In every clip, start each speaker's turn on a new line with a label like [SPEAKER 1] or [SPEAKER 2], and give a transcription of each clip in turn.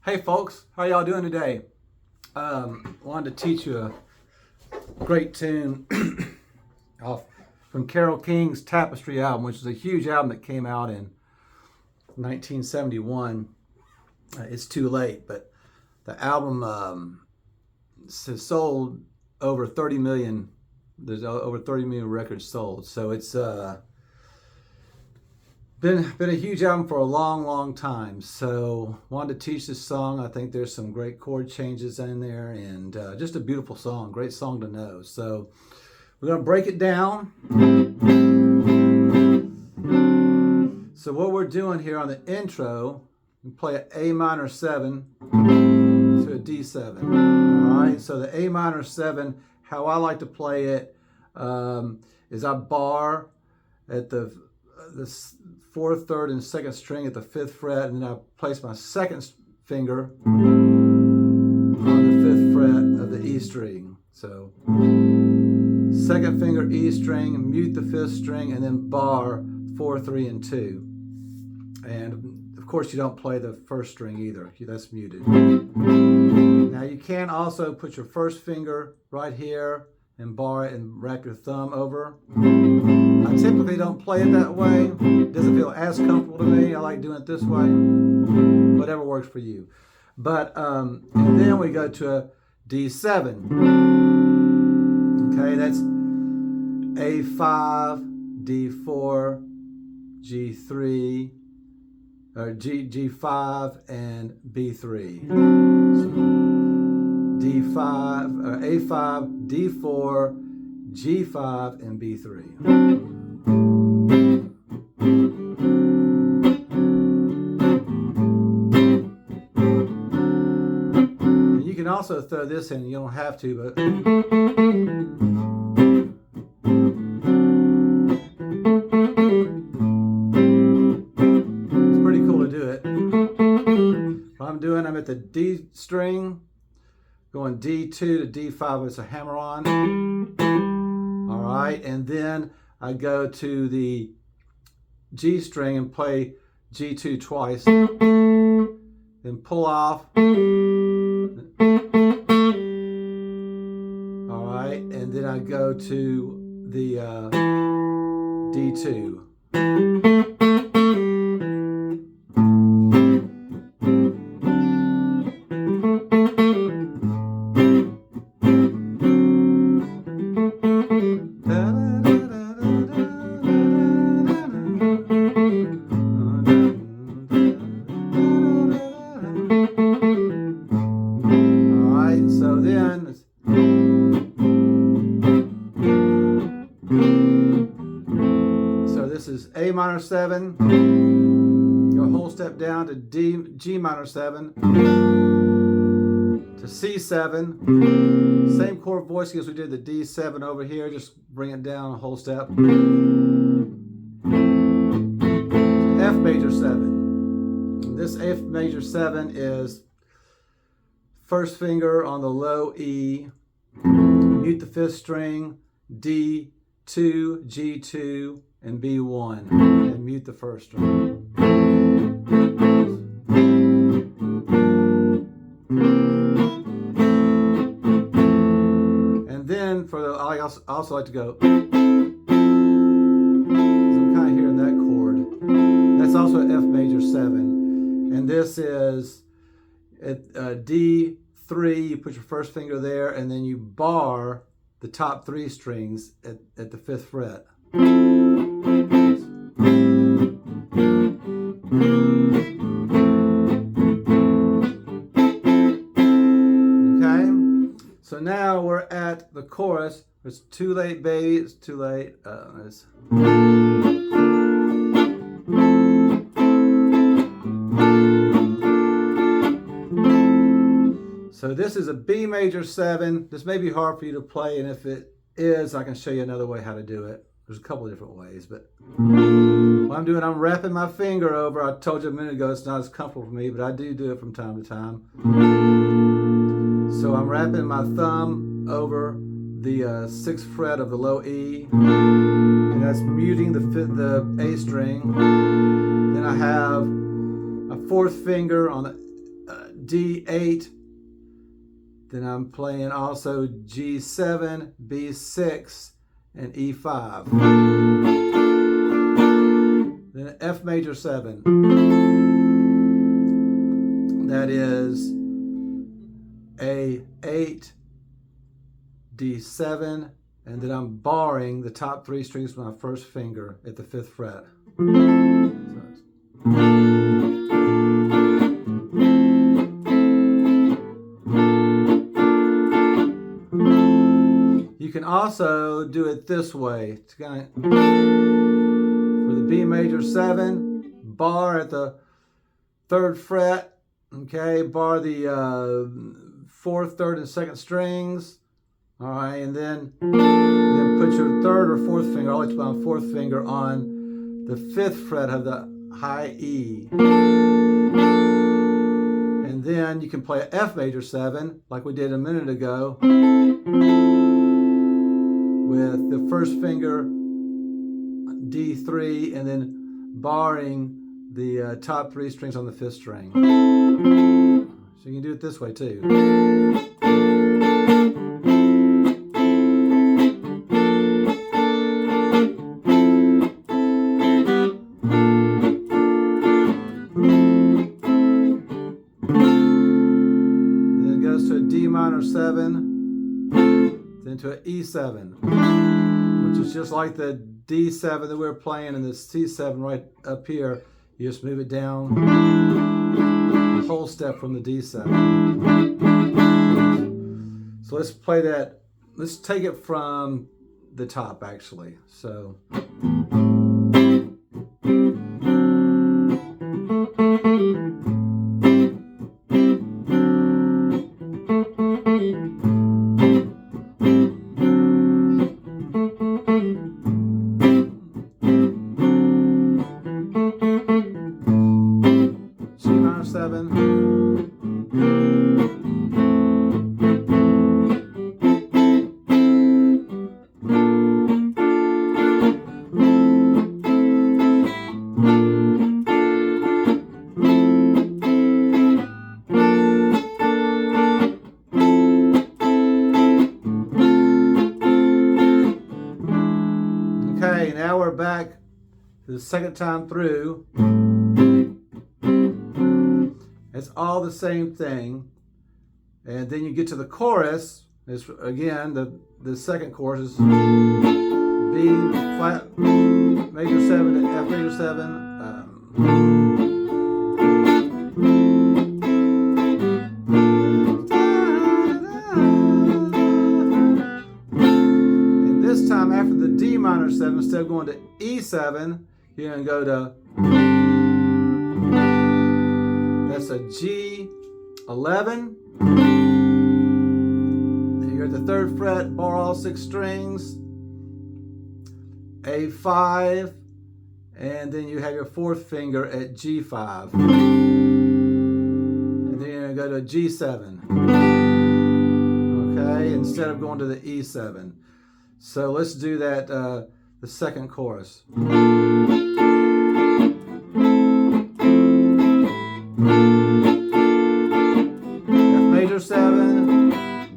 [SPEAKER 1] Hey folks, how y'all doing today? Wanted to teach you a great tune off from Carole King's Tapestry album, which is a huge album that came out in 1971. It's too late, but the album has sold over 30 million. There's over 30 million records sold, so it's been a huge album for a long time. So wanted to teach this song. I think there's some great chord changes in there, and just a beautiful song, great song to know. So we're gonna break it down. So what we're doing here on the intro, we play an A minor 7 to a D7. All right, so the A minor 7, how I like to play it is I bar at the fourth, third, and second string at the 5th fret, and then I place my second finger on the 5th fret of the E string. So second finger E string, mute the 5th string, and then bar 4, 3, and 2. And of course you don't play the first string either, that's muted. Now you can also put your first finger right here and bar it and wrap your thumb over. I typically don't play it that way. It doesn't feel as comfortable to me. I like doing it this way. Whatever works for you. But and then we go to a D7. Okay, that's A5, D4, G3, or G5, and B3. So D5, or A5, D4, G5, and B3. And you can also throw this in, you don't have to, but it's pretty cool to do it. What I'm doing, I'm at the D string, going D2 to D5, it's a hammer on. All right, and then I go to the G string and play G2 twice, then pull off. All right, and then I go to the D2. So this is A minor 7, go a whole step down to G minor 7, to C7, same chord voicing as we did the D7 over here, just bring it down a whole step, to F major 7. This F major 7 is first finger on the low E, mute the 5th string, D2, G2, and B1, and mute the first string. And then for the, I also like to go, so I'm kind of hearing that chord. That's also F major 7. And this is at D3, you put your first finger there, and then you bar the top 3 strings at the 5th fret. Okay, so now we're at the chorus. It's too late, baby, it's too late. So this is a B major 7. This may be hard for you to play, and if it is, I can show you another way how to do it. There's a couple of different ways, but what I'm doing, I'm wrapping my finger over. I told you a minute ago it's not as comfortable for me, but I do it from time to time. So I'm wrapping my thumb over the 6th fret of the low E, and that's muting the A string. Then I have a 4th finger on the D8. Then I'm playing also G7, B6, and E5. Then F major 7. That is A8, D7, and then I'm barring the top 3 strings with my first finger at the 5th fret. You can also do it this way. It's for the B major 7, bar at the 3rd fret, okay, bar the 4th, 3rd, and 2nd strings, all right, and then put your 3rd or 4th finger, all the way to my 4th finger, on the 5th fret of the high E. And then you can play an F major 7, like we did a minute ago, with the 1st finger, D3, and then barring the top 3 strings on the 5th string. So you can do it this way too. Then it goes to a D minor 7, then to an E7, which is just like the D7 that we were playing in the C7 right up here. You just move it down a whole step from the D7. So let's play that. Let's take it from the top actually. So. Okay, now we're back the 2nd time through. It's all the same thing. And then you get to the chorus. It's again, the 2nd chorus is B flat major 7 to F major 7. And this time after the D minor 7, instead of going to E7, you're going to go to, that's a G11. Then you're at the 3rd fret, bar all 6 strings, A5, and then you have your 4th finger at G5. And then you're going to go to G7. Okay, instead of going to the E7. So let's do that, the 2nd chorus. F major 7,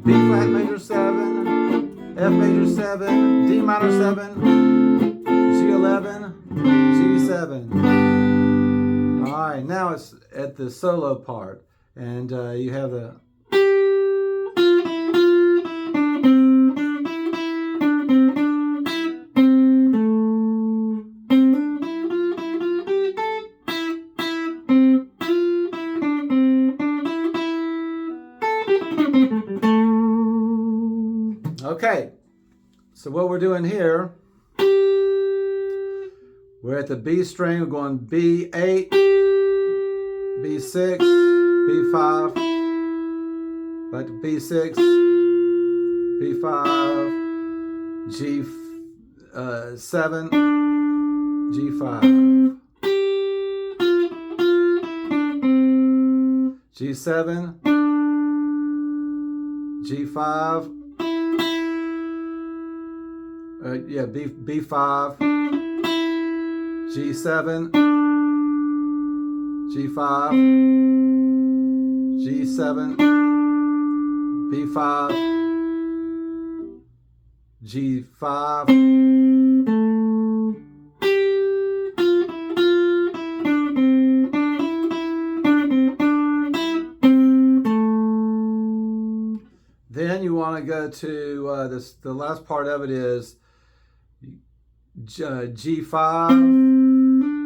[SPEAKER 1] B flat major 7, F major 7, D minor 7, G11, G7. All right, now it's at the solo part, and you have the. Okay, so what we're doing here, we're at the B string, we're going B8, B6, B5, back to B6, B5, G7, G5, G7, G5, B5, G7, G5, G7, B5, G5, then you want to go to the last part of it is G5.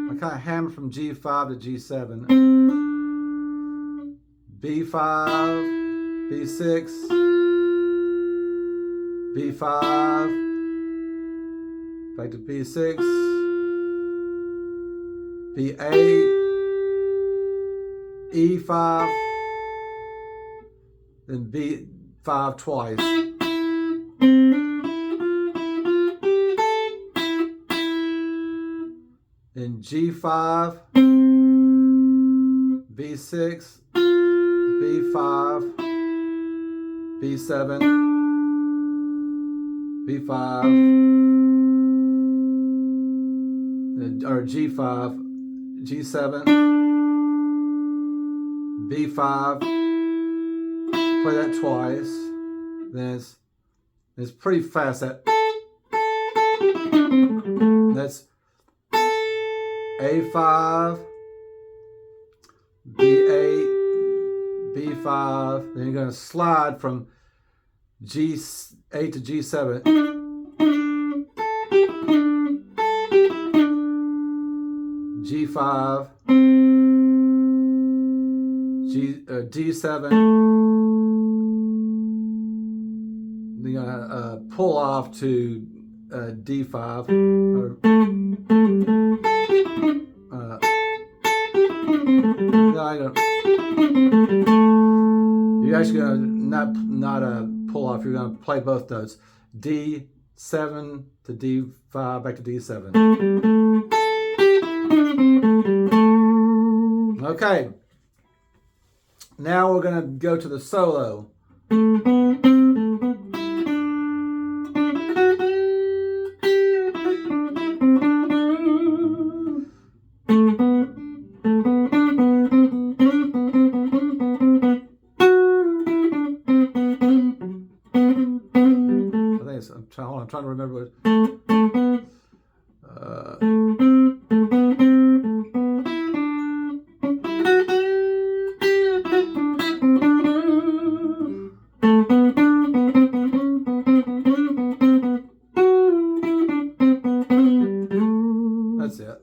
[SPEAKER 1] I kind of hammer from G5 to G7. B5, B6, B5, back to B6, B8, E5, then B5 twice. Then G5, B6, B5, B7, B5, or G5, G7, B5, play that twice, then it's pretty fast. That's A5, B8, B5, then you're going to slide from G8 to G7. G5, D7, then you're going to pull off to D5, or you're actually going to not pull off. You're going to play both notes. D7 to D5, back to D7. Okay. Now we're going to go to the solo. I'm trying to remember what. That's it.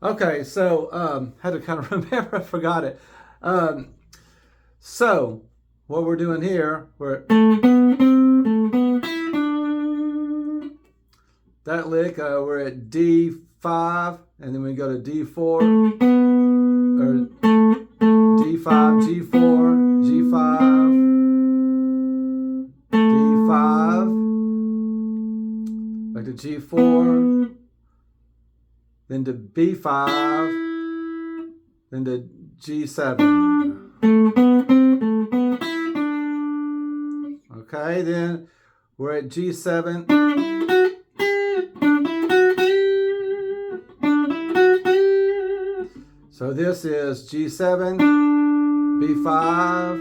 [SPEAKER 1] Okay, so had to kind of remember. I forgot it. So what we're doing here, we're that lick. We're at D5, and then we go to D4, or D5, G4, G5, D5, back to G4, then to B5, then to G7. Okay, then we're at G7. So this is G7, B5,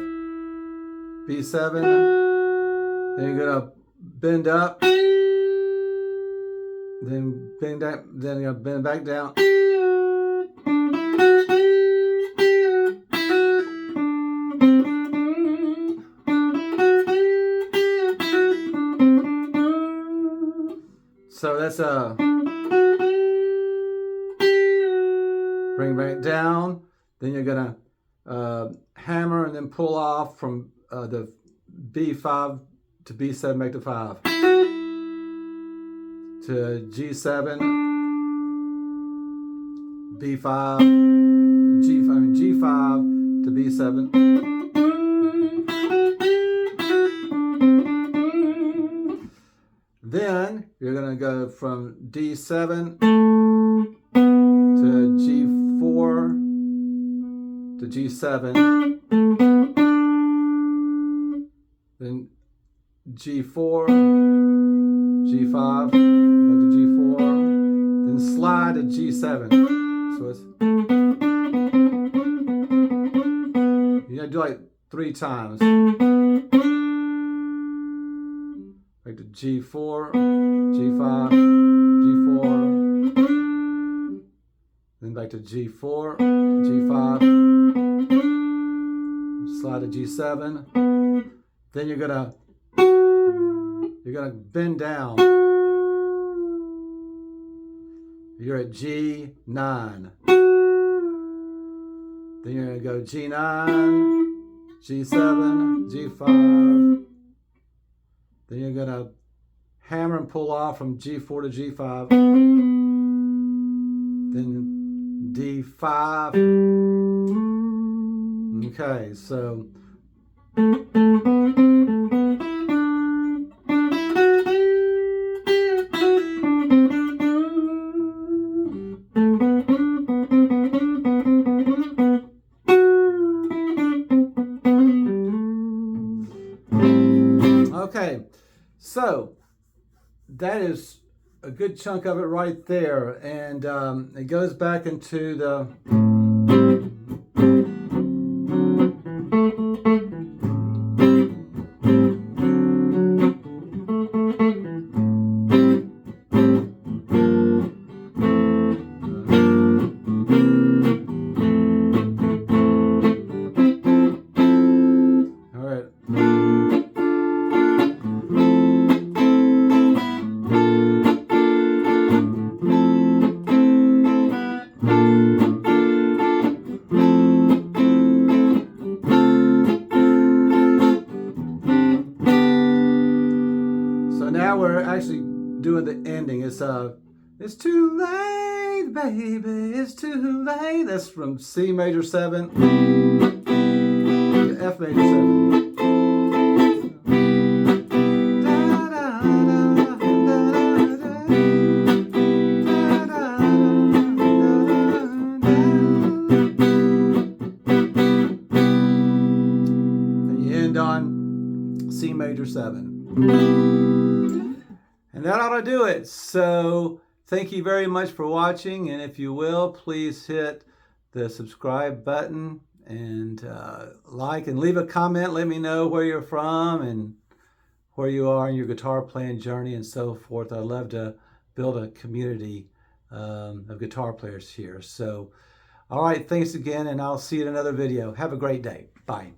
[SPEAKER 1] B7. Then you're gonna bend up, then bend down, then you're gonna bend back down. So that's bring back down. Then you're gonna hammer and then pull off from the B5 to B7, back to 5 to G7, B5, G5 to B7. Then you're going to go from D7 to G4 to G7, then G4, G5, back to G4, then then slide to G7. So it's, you gotta do like 3 times. Like to G4, G5, G4, then back to G4, G5, slide to G7. Then you're gonna bend down. You're at G9. Then you're gonna go G9, G7, G5. Then you're gonna hammer and pull off from G4 to G5. Then D5. Okay, so okay, so that is a good chunk of it right there, and it goes back into the we're actually doing the ending. It's too late, baby, it's too late. That's from C major 7 to F major 7. And you end on C major 7. And that ought to do it. So thank you very much for watching. And if you will, please hit the subscribe button and like and leave a comment. Let me know where you're from and where you are in your guitar playing journey and so forth. I'd love to build a community of guitar players here. So, all right, thanks again, and I'll see you in another video. Have a great day. Bye.